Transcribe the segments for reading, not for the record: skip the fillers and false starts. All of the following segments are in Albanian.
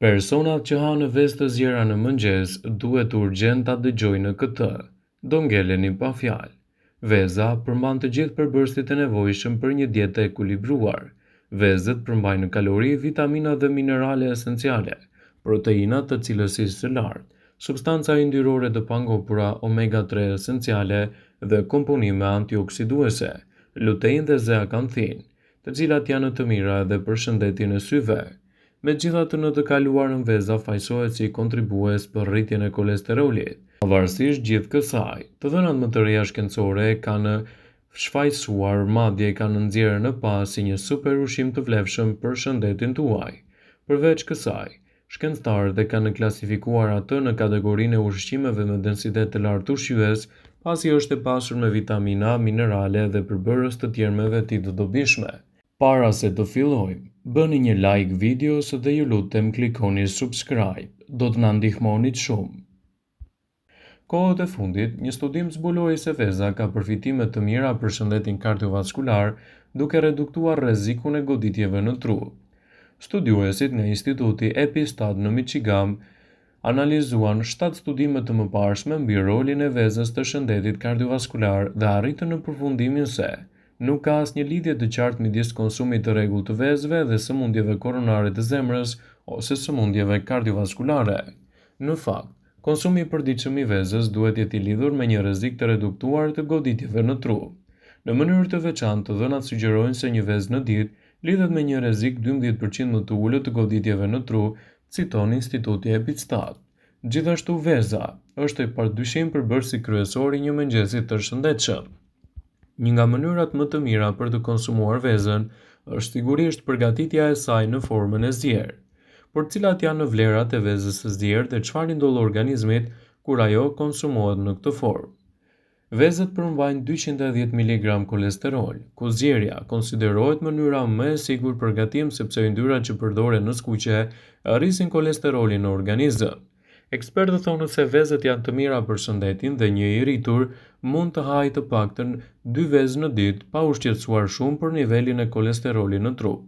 Personat që hanë vezë të zjera në mëngjes duhet urgjent ta dëgjojnë këtë. Do ngeleni pa fjalë. Veza përmban të gjithë përbërësit e nevojshëm për një dietë e ekuilibruar. Vezët përmbajnë kalori, vitamina dhe minerale esenciale, proteina të cilësisë së lartë, substanca yndyrore të pangopura omega-3 esenciale dhe komponime antioksiduese, lutein dhe zeakanthin, të cilat janë të mira edhe për shëndetin e syve. Megjithatë, në të kaluarën veza fajsohet si kontribues për rritjen e kolesterolit. Pavarësisht gjithë kësaj, të dhënat më të reja shkencore kanë shfaqsuar madje kanë nxjerrë në pas si një super ushqim të vlefshëm për shëndetin tuaj. Përveç kësaj, shkencëtarët e kanë klasifikuar atë në kategorinë e ushqimeve me densitet të lartë ushqyes, pasi është e pasur me vitamina, minerale dhe përbërës të tjerë me veti të dobishme. Para se të fillojmë, bëni një like videos dhe ju lutem klikoni subscribe, do të na ndihmonit shumë. Kohët e fundit, një studim zbuloi se veza ka përfitime të mira për shëndetin kardiovaskular, duke reduktuar rrezikun e goditjeve në tru. Studiuesit nga Instituti Epistat në Michigan analizuan 7 studime të mëparshme mbi rolin e vezës të shëndetit kardiovaskular dhe arritën në përfundimin se nuk ka asnjë lidhje të qartë midis konsumit të rregullt të vezëve dhe sëmundjeve koronare të zemrës ose sëmundjeve kardiovaskulare. Në fakt, konsumi i përditshëm i vezës duhet jetë i lidhur me një rrezik të reduktuar të goditjeve në tru. Në mënyrë të veçantë, të dhënat sugjerojnë se një vezë në ditë lidhet me një rrezik 12% më të ulët të goditjeve në tru, citon Instituti Epistat. Gjithashtu, veza është padyshim përbërësi kryesor i një mëngjesi të shëndetshëm. Një nga mënyrat më të mira për të konsumuar vezën është sigurisht përgatitja e saj në formën e zjerë. Por cilat janë vlerat e vezës së zjerë dhe çfarë ndodh organizmit kur ajo konsumohet në këtë formë? Vezët përmbajnë 210 mg kolesterol, ku zjerja konsiderohet mënyra më e sigurt për gatim sepse yndyrat që përdoren në skuqe rrisin kolesterolin në organizëm. Ekspertët thonë se vezët janë të mira për shëndetin dhe një i rritur mund të hajë të paktën 2 vezë në ditë pa u shqetësuar shumë për nivelin e kolesterolit në trup.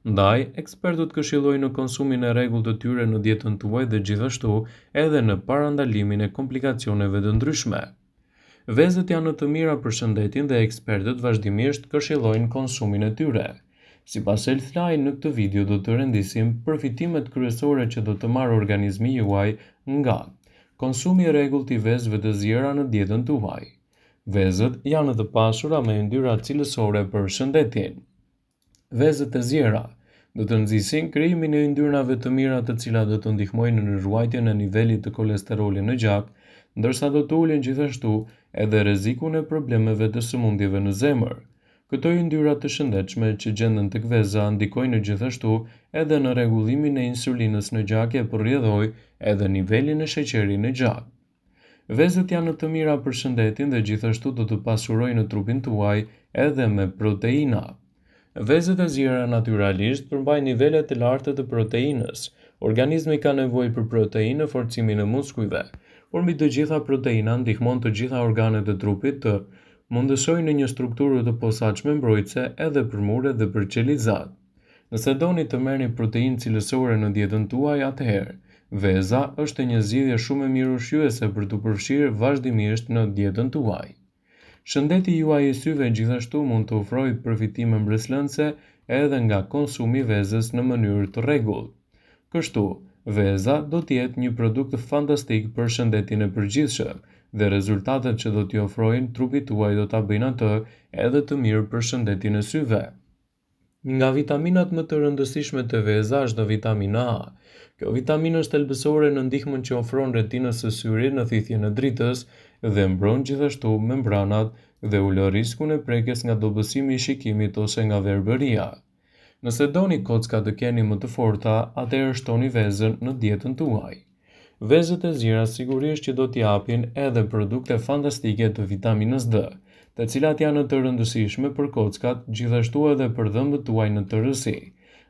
Ndaj, ekspertët këshillojnë në konsumin e rregullt të tyre në dietën tuaj dhe gjithashtu edhe në parandalimin e komplikacioneve të ndryshme. Vezët janë të mira për shëndetin dhe ekspertët vazhdimisht këshillojnë konsumin e tyre. Sipas Healthline, në këtë video do të rendisim përfitimet kryesore që do të marrë organizmi juaj nga konsumi i rregullt i vezëve të zjera në dietën tuaj. Vezët janë të pasura me yndyrra cilësore për shëndetin. Vezët e zjera do të nxisin krijimin e yndyrnave të mira të cilat do të ndihmojnë në ruajtjen e nivelit të kolesterolit në gjak, ndërsa do të ulin gjithashtu edhe rrezikun e problemeve të sëmundjeve në zemër. Këto yndyra të shëndetshme që gjenden tek veza ndikojnë gjithashtu edhe në rregullimin e insulinës në gjak e përrjedhojnë edhe nivelin e sheqerit në gjak. Vezët janë të mira për shëndetin dhe gjithashtu do të pasurojnë trupin tuaj edhe me proteina. Vezët e zjera natyralisht përmbajnë nivele të larta të proteinës. Organizmi ka nevojë për proteinë në forcimin e muskujve, por mbi të gjitha proteina ndihmon të gjitha organet e trupit të mundësojnë në një strukturë të posaçme mbrojtëse edhe për muret dhe për qelizat. Nëse doni të merrni proteinë cilësore në dietën tuaj, atëherë veza është një zgjidhje shumë e mirë ushqyese për të përfshirë vazhdimisht në dietën tuaj. Shëndeti juaj i syve gjithashtu mund të ofrojë përfitime mbretëslënëse edhe nga konsumi i vezës në mënyrë të rregullt. Kështu, veza do të jetë një produkt fantastik për shëndetin e përgjithshëm dhe rezultatet që do t'i ofrojnë trupit tuaj do ta bëjnë atë edhe të mirë për shëndetin e syve. Nga vitaminat më të rëndësishme të veza është vitamina A. Kjo vitaminë është thelbësore në ndihmën që ofron retinës së syrit në thithjen e dritës dhe mbron gjithashtu membranat dhe ulë riskun e prekjes nga dobësimi i shikimit ose nga verbëria. Nëse doni kocka të keni më të forta, atëherë shtoni vezën në dietën tuaj. Vezët e zjera sigurisht që do t'i japin edhe produkte fantastike të vitaminës D, të cilat janë të rëndësishme për kockat, gjithashtu edhe për dhëmbët tuaj në tërësi.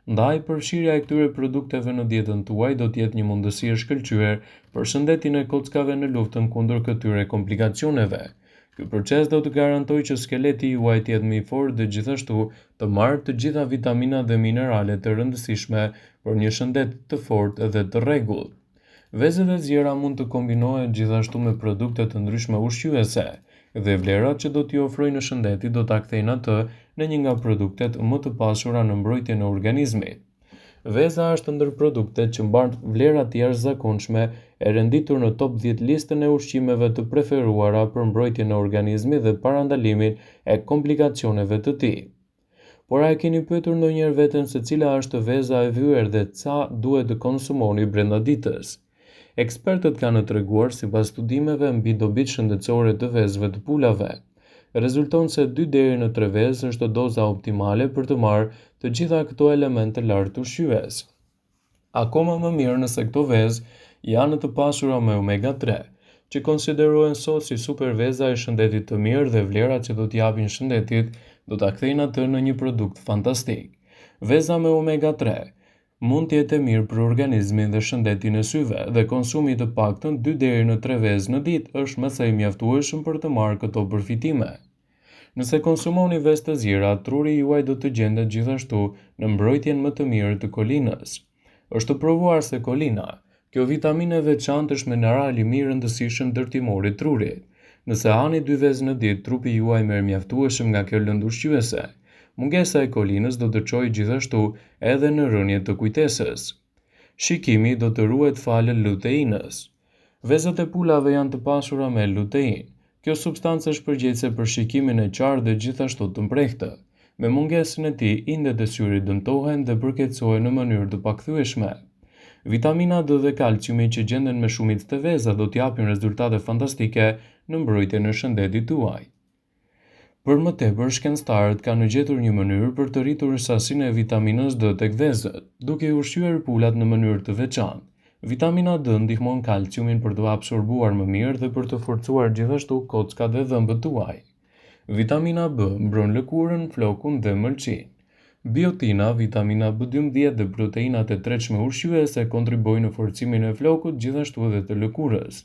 Ndaj, përfshirja e këtyre produkteve në dietën tuaj do të jetë një mundësi e shkëlqyer për shëndetin e kockave në luftën kundër këtyre komplikacioneve. Ky proces do të garantojë që skeleti juaj të jetë më i fortë dhe gjithashtu të marrë të gjitha vitaminat dhe mineralet të rëndësishme për një shëndet të fortë dhe të rregullt. Vezët e zjera mund të kombinohen gjithashtu me produkte të ndryshme ushqyese dhe vlerat që do t'i ofrojnë shëndetit do ta kthejnë atë në një nga produktet më të pasura në mbrojtjen e organizmit. Veza është ndër produktet që mban vlera të jashtëzakonshme, e renditur në top 10 listën e ushqimeve të preferuara për mbrojtjen e organizmit dhe parandalimin e komplikacioneve të tij. Por a e keni pyetur ndonjëherë veten se cila është veza e vyer dhe sa duhet të konsumoni brenda ditës? Ekspertët kanë treguar sipas studimeve mbi dobitë shëndetësore të vezëve të pulave. Rezulton se 2 deri në 3 vezë është doza optimale për të marrë të gjitha këto elemente lartë ushqyes. Akoma më mirë nëse këto vezë janë të pasura me omega 3, që konsiderohen sot si superveza e shëndetit të mirë dhe vlerat që do t'i japin shëndetit do ta kthejnë atë në një produkt fantastik. Veza me omega 3 mund të jetë e mirë për organizmin dhe shëndetin e syve dhe konsumi i të paktën 2 deri në 3 vezë në ditë është më së mjaftueshëm për të marrë këto përfitime. Nëse konsumoni vezë të zjera, truri juaj do të gjendet gjithashtu në mbrojtjen më të mirë të kolinës. Është provuar se kolina, kjo vitaminë e veçantë është mineral i mirë rëndësishëm ndërtimor i trurit. Nëse hani 2 vezë në ditë, trupi juaj merr mjaftueshëm nga kjo lëndë ushqyese. Mungesa e kolinës do të çojë gjithashtu edhe në rënje të kujtesës. Shikimi do të ruhet falë luteinës. Vezët e pulave janë të pasura me luteinë. Kjo substancë është përgjegjëse për shikimin e qartë dhe gjithashtu të mprehtë. Me mungesën e tij, indet e syrit dëmtohen dhe përkeqësohen në mënyrë të pakthyeshme. Vitamina D dhe kalciumi që gjenden me shumicë të vezave do t'japin rezultate fantastike në mbrojtjen e shëndetit tuaj. Për më tepër, shkencëtarët kanë gjetur një mënyrë për të rritur sasinë e vitaminës D tek vezët, duke i ushqyer pulat në mënyrë të veçantë. Vitamina D ndihmon kalciumin për të absorbuar më mirë dhe për të forcuar gjithashtu kockat dhe dhëmbët tuaj. Vitamina B mbron lëkurën, flokun dhe mëlçin. Biotina, vitamina B12 dhe proteinat e tretshme ushqyese kontribuojnë në forcimin e flokut gjithashtu edhe të lëkurës.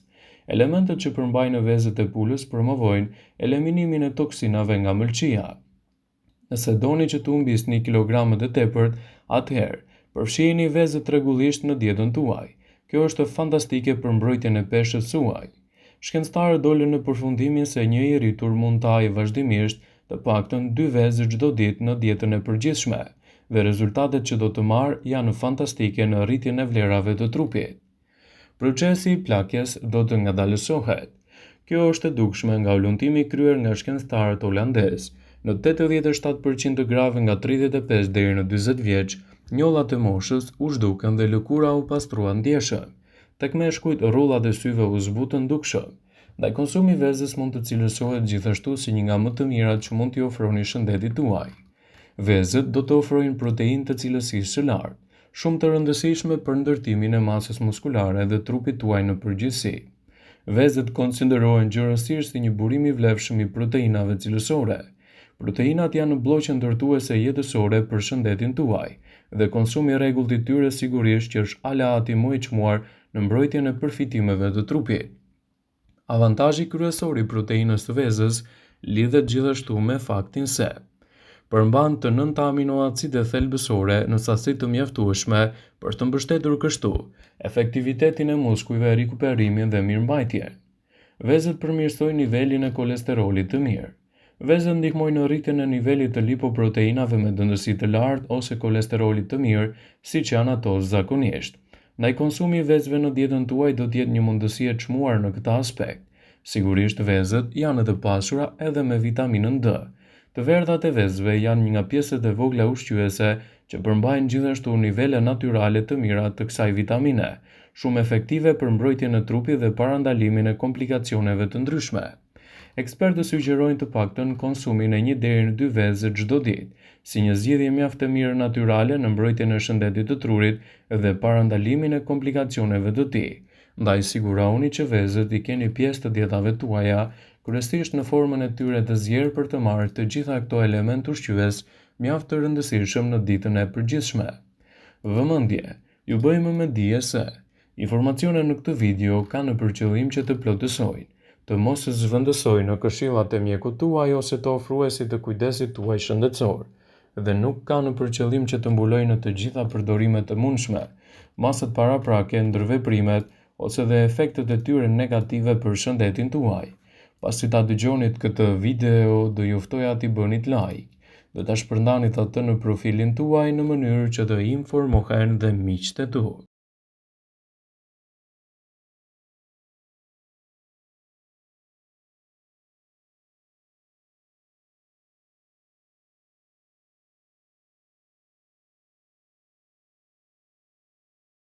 Elementet që përmbajnë vezët e pulës promovojnë eliminimin e toksinave nga mëlçia. Nëse doni që të humbisni kilogramet e tepërt, atëherë përfshiheni vezët rregullisht në dietën tuaj. Kjo është fantastike për mbrojtjen e peshës suaj. Shkencëtarët dolën në përfundimin se një i rritur mund të hajë vazhdimisht të paktën 2 vezë çdo ditë në dietën e përgjithshme, dhe rezultatet që do të marrë janë fantastike në rritjen e vlerave të trupit. Procesi i plakjes do të ngadalësohet. Kjo është e dukshme nga ulëntimi kryer nga shkencëtarët holandezë. Në 87% të grave nga 35 deri në 40 vjeç, njollat e moshës u zhdukën dhe lëkura u pastruan ndjeshëm. Tek meshkujt, rrullat e syve u zbutën dukshëm. Ndaj konsumi vezës mund të cilësohet gjithashtu si një nga më të mirat që mund t'i ofroni shëndetit tuaj. Vezët do të ofrojnë proteinë të cilësisë së lartë, shumë të rëndësishme për ndërtimin e masës muskulare dhe trupit tuaj në përgjithësi. Vezët konsiderohen gjërësisht si një burim i vlefshëm i proteinave cilësore. Proteinat janë bloqe ndërtuese jetësore për shëndetin tuaj, dhe konsumi i rregullt i tyre sigurisht që është aleati më i çmuar në mbrojtjen e përfitimeve të trupit. Avantazhi kryesor i proteinës së vezës lidhet gjithashtu me faktin se përmban të 9 aminoacide thelbësore në sasi të mjaftueshme për të mbështetur kështu efektivitetin e muskujve, rikuperimin dhe mirëmbajtjen. Vezët përmirësojnë nivelin e kolesterolit të mirë. Vezët ndihmojnë në rritjen e nivelit të lipoproteinave me dëndësi të lartë ose kolesterolit të mirë, siç janë ato zakonisht. Ndaj konsumi i vezëve në dietën tuaj do të jetë një mundësi e çmuar në këtë aspekt. Sigurisht vezët janë të pasura edhe me vitaminën D. Të verdhat e vezëve janë një nga pjesët e vogla ushqyese që përmbajnë gjithashtu nivele natyrale të mira të kësaj vitamine, shumë efektive për mbrojtjen e trupit dhe parandalimin e komplikacioneve të ndryshme. Ekspertët sugjerojnë të paktën konsumin e 1 deri në 2 vezë çdo ditë, si një zgjidhje mjaft e mirë natyrale në mbrojtjen e shëndetit të trurit dhe parandalimin e komplikacioneve të tij. Ndaj sigurohuni që vezët i keni pjesë të dietave tuaja, kryesisht në formën e tyre të zgjerë për të marrë të gjitha këto elementë ushqyes mjaft të rëndësishëm në ditën e përgjithshme. Vëmendje, ju bëjmë me dije se informacionet në këtë video kanë për qëllim që të plotësojnë, të mos zhvendësojë në këshillat e mjekut tuaj ose të ofruesit të kujdesit tuaj shëndetësor, dhe nuk ka në përqëllim që të mbulojë në të gjitha përdorimet e mundshme, masat paraprake, ndërveprimet ose dhe efektet e tyre negative për shëndetin tuaj. Pasi ta dëgjonit këtë video, do ju ftoja t'i bënit like dhe ta shpërndanit atë në profilin tuaj në mënyrë që të informohen dhe miqtë e tu.